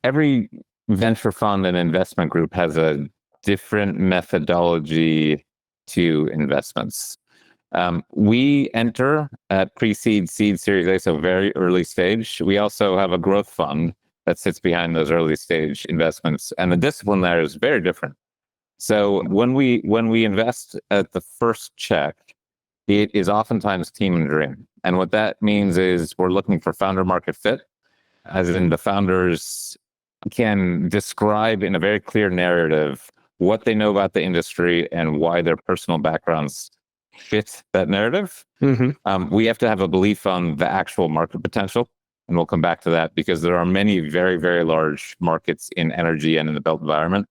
every venture fund and investment group has a different methodology to investments. We enter at pre-seed, seed, Series A, so very early stage. We also have a growth fund that sits behind those early stage investments, and the discipline there is very different. So when we invest at the first check, it is oftentimes team and dream. And what that means is we're looking for founder market fit, as in the founders can describe in a very clear narrative what they know about the industry and why their personal backgrounds fit that narrative. We have to have a belief on the actual market potential. And we'll come back to that because there are many very, very large markets in energy and in the built environment.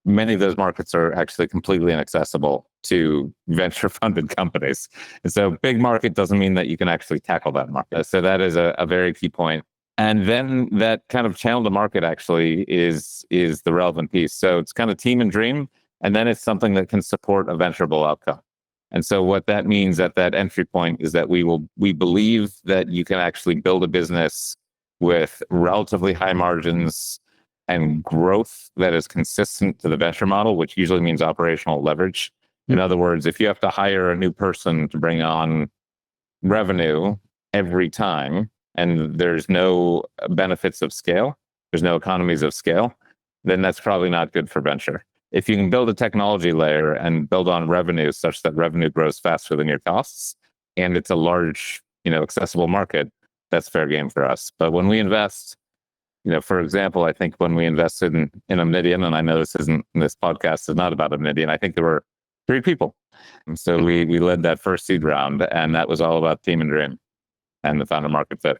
Many of those markets are actually completely inaccessible to venture funded companies. And so big market doesn't mean that you can actually tackle that market. So that is a very key point. And then that kind of channel to market actually is the relevant piece. So it's kind of team and dream, and then it's something that can support a venturable outcome. And so what that means at that entry point is that we believe that you can actually build a business with relatively high margins and growth that is consistent to the venture model, which usually means operational leverage. In other words, if you have to hire a new person to bring on revenue every time, and there's no benefits of scale, there's no economies of scale, then that's probably not good for venture. If you can build a technology layer and build on revenue such that revenue grows faster than your costs, and it's a large, accessible market, that's fair game for us. But when we invest, for example, I think when we invested in Omnidian, and I know this podcast is not about Omnidian, I think there were 3 people. And so we led that first seed round, and that was all about team and dream and the founder market fit.